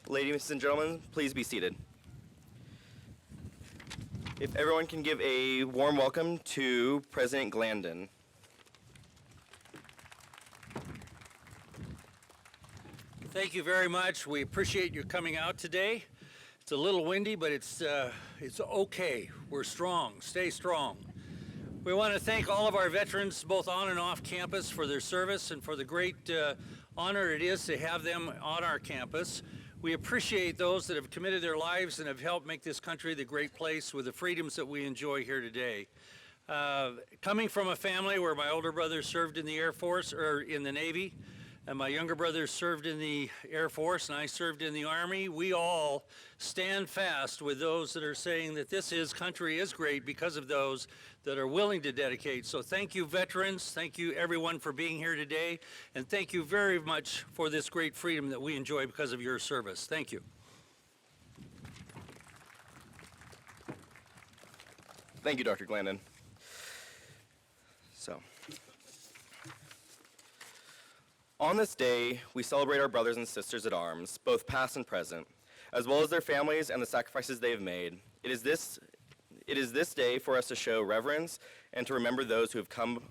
Ladies and gentlemen, please be seated. If everyone can give a warm welcome to President Glandon. Thank you very much. We appreciate you coming out today. It's a little windy, but it's okay. We're strong. Stay strong. We want to thank all of our veterans, both on and off campus, for their service and for the great honor it is to have them on our campus. We appreciate those that have committed their lives and have helped make this country the great place with the freedoms that we enjoy here today. Coming from a family where my older brother served in the Air Force, or in the Navy, and my younger brother served in the Air Force, and I served in the Army, we all stand fast with those that are saying that this country is great because of those that are willing to dedicate. So thank you, veterans. Thank you, everyone, for being here today. And thank you very much for this great freedom that we enjoy because of your service. Thank you. Thank you, Dr. Glandon. On this day, we celebrate our brothers and sisters at arms, both past and present, as well as their families and the sacrifices they have made. It is this day for us to show reverence and to remember those who have come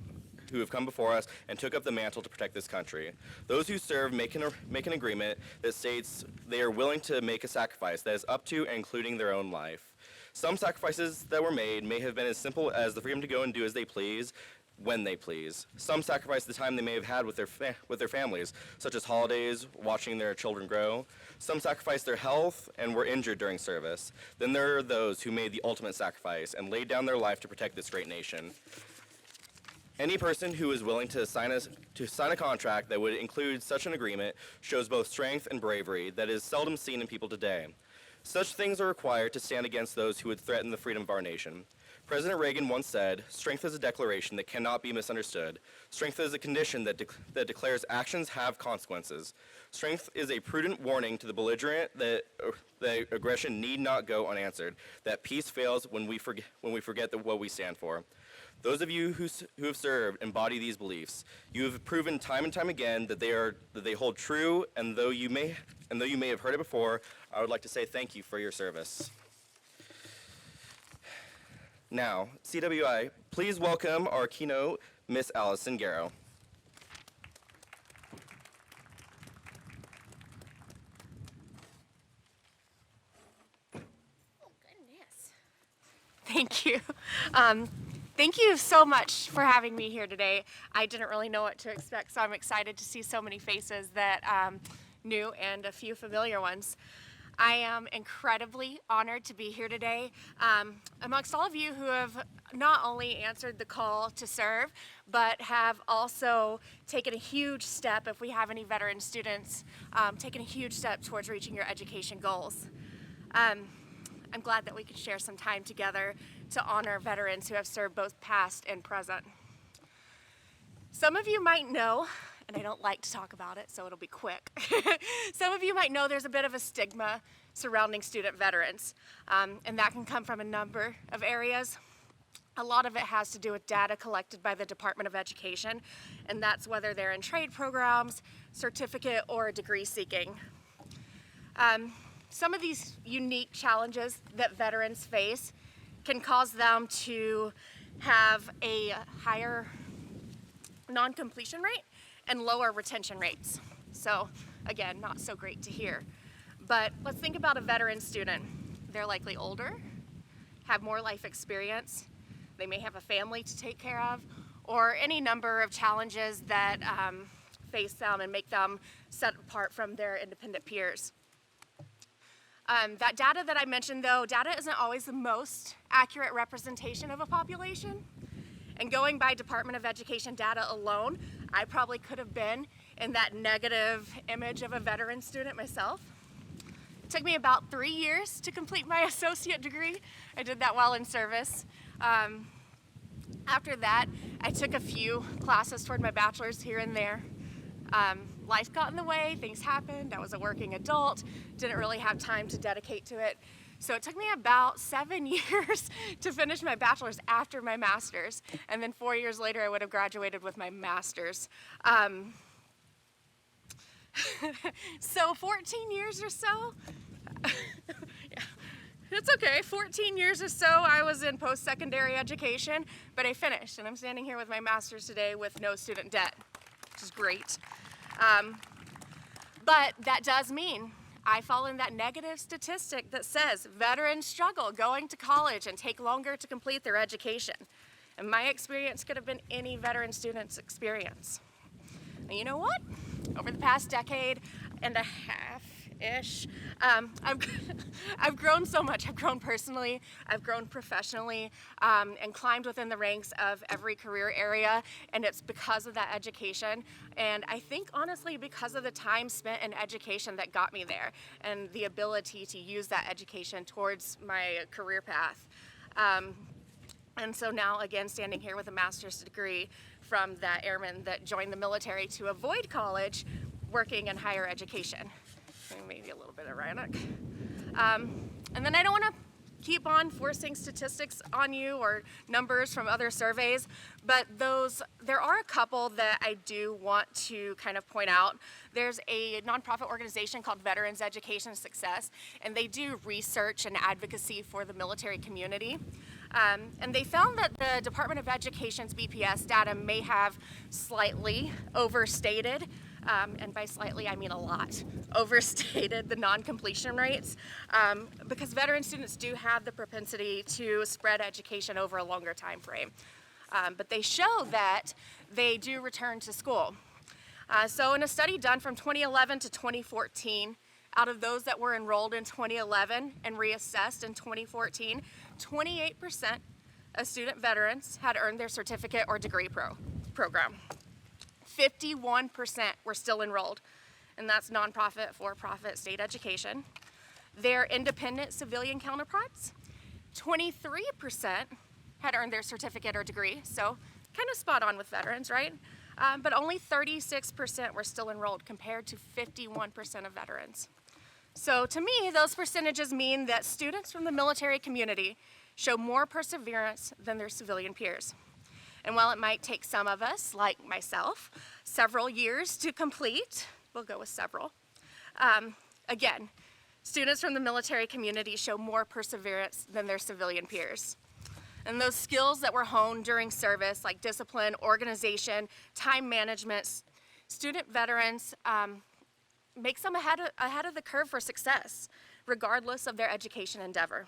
before us and took up the mantle to protect this country. Those who serve make an agreement that states they are willing to make a sacrifice that is up to and including their own life. Some sacrifices that were made may have been as simple as the freedom to go and do as they please, when they please. Some sacrifice the time they may have had with their families, such as holidays, watching their children grow. Some sacrifice their health and were injured during service. Then there are those who made the ultimate sacrifice and laid down their life to protect this great nation. Any person who is willing to sign a contract that would include such an agreement shows both strength and bravery that is seldom seen in people today. Such things are required to stand against those who would threaten the freedom of our nation. President Reagan once said, "Strength is a declaration that cannot be misunderstood. Strength is a condition that declares actions have consequences. Strength is a prudent warning to the belligerent that aggression need not go unanswered, that peace fails when we forget what we stand for." Those of you who have served embody these beliefs. You have proven time and time again that they hold true, and though you may have heard it before, I would like to say thank you for your service. Now, CWI, please welcome our keynote, Miss Allison Garrow. Oh, goodness. Thank you. Thank you so much for having me here today. I didn't really know what to expect, so I'm excited to see so many faces that new and a few familiar ones. I am incredibly honored to be here today amongst all of you who have not only answered the call to serve, but have also taken a huge step, if we have any veteran students, taken a huge step towards reaching your education goals. I'm glad that we could share some time together to honor veterans who have served both past and present. Some of you might know, and I don't like to talk about it, so it'll be quick. Some of you might know there's a bit of a stigma surrounding student veterans, and that can come from a number of areas. A lot of it has to do with data collected by the Department of Education, and that's whether they're in trade programs, certificate, or degree seeking. Some of these unique challenges that veterans face can cause them to have a higher non-completion rate and lower retention rates. So again, not so great to hear. But let's think about a veteran student. They're likely older, have more life experience, they may have a family to take care of, or any number of challenges that face them and make them set apart from their independent peers. That data that I mentioned though, data isn't always the most accurate representation of a population. And going by Department of Education data alone, I probably could have been in that negative image of a veteran student myself. It took me about 3 years to complete my associate degree. I did that while in service. After that, I took a few classes toward my bachelor's here and there. Life got in the way, things happened, I was a working adult, didn't really have time to dedicate to it. So it took me about 7 years to finish my bachelor's after my master's, and then 4 years later I would have graduated with my master's. So 14 years or so, yeah, it's okay. 14 years or so I was in post-secondary education, but I finished, and I'm standing here with my master's today with no student debt, which is great. But that does mean I fall in that negative statistic that says veterans struggle going to college and take longer to complete their education. And my experience could have been any veteran student's experience. And you know what? Over the past decade and a half-ish, I've grown so much. I've grown personally, I've grown professionally, and climbed within the ranks of every career area, and it's because of that education. And I think, honestly, because of the time spent in education that got me there, and the ability to use that education towards my career path. And so now, again, standing here with a master's degree from that airman that joined the military to avoid college, working in higher education. Maybe a little bit ironic. And then I don't want to keep on forcing statistics on you or numbers from other surveys, but there are a couple that I do want to kind of point out. There's a nonprofit organization called Veterans Education Success, and they do research and advocacy for the military community. And they found that the Department of Education's BPS data may have slightly overstated, and by slightly I mean a lot, overstated the non-completion rates, because veteran students do have the propensity to spread education over a longer time frame. But they show that they do return to school. So in a study done from 2011 to 2014, out of those that were enrolled in 2011 and reassessed in 2014, 28% of student veterans had earned their certificate or degree program. 51% were still enrolled, and that's nonprofit, for-profit state education. Their independent civilian counterparts, 23% had earned their certificate or degree, so kind of spot on with veterans, right? But only 36% were still enrolled compared to 51% of veterans. So to me, those percentages mean that students from the military community show more perseverance than their civilian peers. And while it might take some of us, like myself, several years to complete, we'll go with several, again, students from the military community show more perseverance than their civilian peers. And those skills that were honed during service, like discipline, organization, time management, student veterans makes them ahead of the curve for success, regardless of their education endeavor.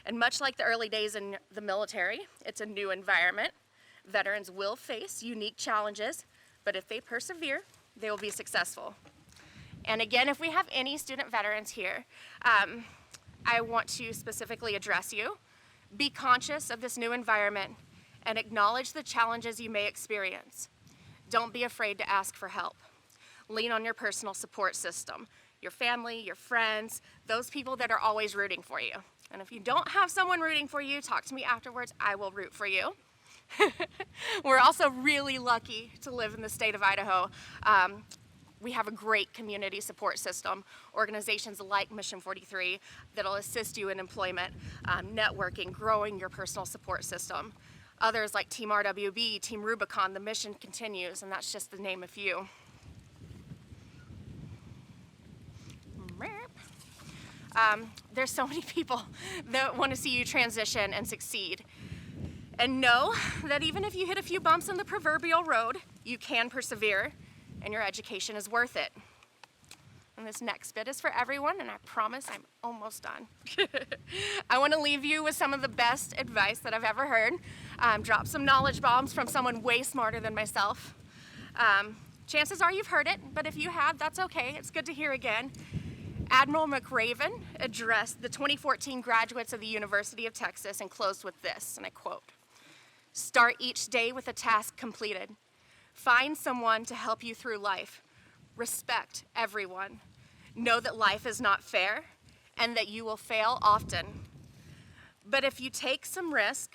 And much like the early days in the military, it's a new environment. Veterans will face unique challenges, but if they persevere, they will be successful. And again, if we have any student veterans here, I want to specifically address you. Be conscious of this new environment and acknowledge the challenges you may experience. Don't be afraid to ask for help. Lean on your personal support system, your family, your friends, those people that are always rooting for you. And if you don't have someone rooting for you, talk to me afterwards. I will root for you. We're also really lucky to live in the state of Idaho. We have a great community support system, organizations like Mission 43 that'll assist you in employment, networking, growing your personal support system. Others like Team RWB, Team Rubicon, the mission continues, and that's just to name a few. There's so many people that want to see you transition and succeed. And know that even if you hit a few bumps in the proverbial road, you can persevere, and your education is worth it. And this next bit is for everyone, and I promise I'm almost done. I want to leave you with some of the best advice that I've ever heard. Drop some knowledge bombs from someone way smarter than myself. Chances are you've heard it, but if you have, that's okay. It's good to hear again. Admiral McRaven addressed the 2014 graduates of the University of Texas and closed with this, and I quote, "Start each day with a task completed. Find someone to help you through life. Respect everyone. Know that life is not fair and that you will fail often. But if you take some risk,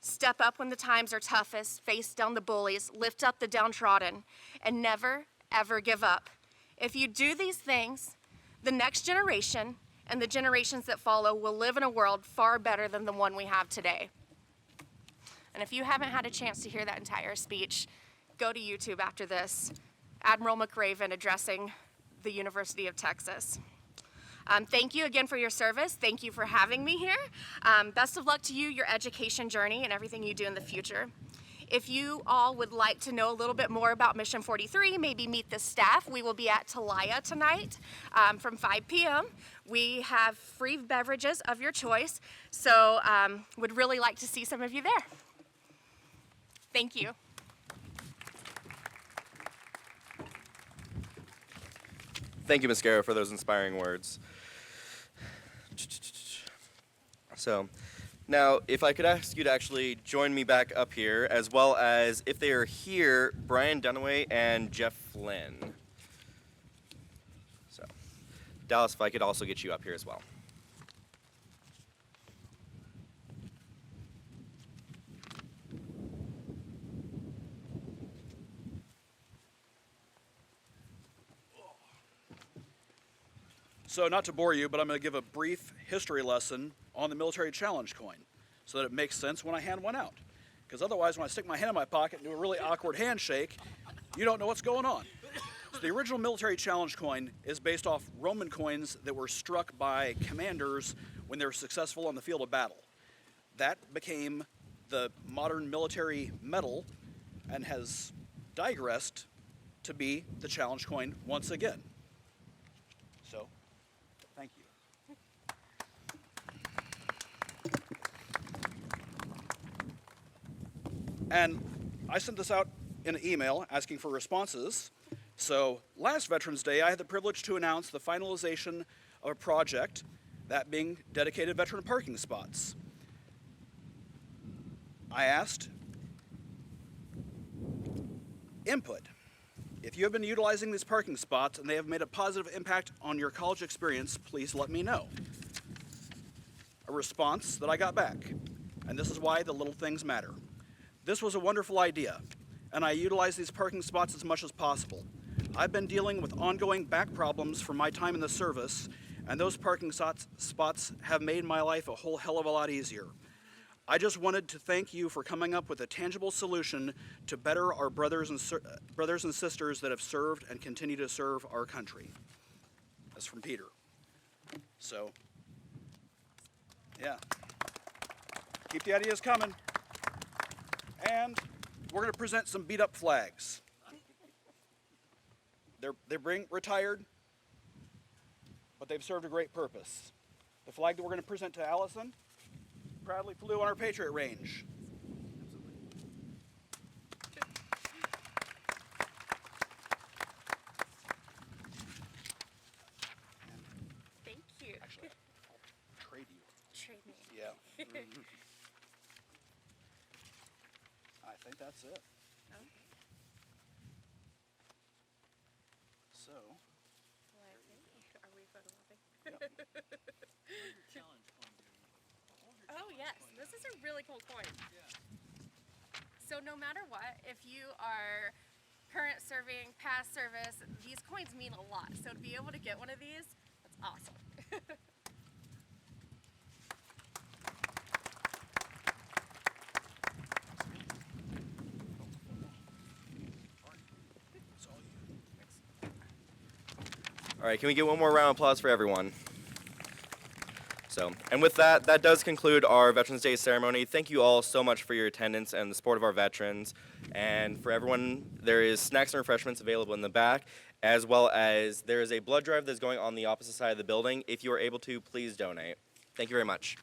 step up when the times are toughest, face down the bullies, lift up the downtrodden, and never, ever give up. If you do these things, the next generation and the generations that follow will live in a world far better than the one we have today." And if you haven't had a chance to hear that entire speech, go to YouTube after this. Admiral McRaven addressing the University of Texas. Thank you again for your service. Thank you for having me here. Best of luck to you, your education journey, and everything you do in the future. If you all would like to know a little bit more about Mission 43, maybe meet the staff, we will be at Talaya tonight from 5 p.m. We have free beverages of your choice, so would really like to see some of you there. Thank you. Thank you, Ms. Garrow, for those inspiring words. So, now, if I could ask you to actually join me back up here, as well as, if they are here, Brian Dunaway and Jeff Flynn. So, Dallas, if I could also get you up here as well. So not to bore you, but I'm going to give a brief history lesson on the military challenge coin so that it makes sense when I hand one out. Because otherwise, when I stick my hand in my pocket and do a really awkward handshake, you don't know what's going on. So the original military challenge coin is based off Roman coins that were struck by commanders when they were successful on the field of battle. That became the modern military medal and has digressed to be the challenge coin once again. So, thank you. And I sent this out in an email asking for responses. So last Veterans Day, I had the privilege to announce the finalization of a project, that being dedicated veteran parking spots. I asked input. If you have been utilizing these parking spots and they have made a positive impact on your college experience, please let me know. A response that I got back, and this is why the little things matter. This was a wonderful idea, and I utilize these parking spots as much as possible. I've been dealing with ongoing back problems from my time in the service, and those parking spots have made my life a whole hell of a lot easier. I just wanted to thank you for coming up with a tangible solution to better our brothers and sisters that have served and continue to serve our country. That's from Peter. So, yeah. Keep the ideas coming. And we're going to present some beat up flags. They're retired, but they've served a great purpose. The flag that we're going to present to Allison proudly flew on our Patriot range. Thank you. Actually, I'll trade you. Trade me. Yeah. I think that's it. Okay. So, Are we photo mopping? yep. Oh yes, this is a really cool coin. So no matter what, if you are current serving, past service, these coins mean a lot. So to be able to get one of these, that's awesome. It's all you. All right, can we get one more round of applause for everyone? So, and with that, that does conclude our Veterans Day ceremony. Thank you all so much for your attendance and the support of our veterans. And for everyone, there is snacks and refreshments available in the back, as well as there is a blood drive that's going on the opposite side of the building. If you are able to, please donate. Thank you very much.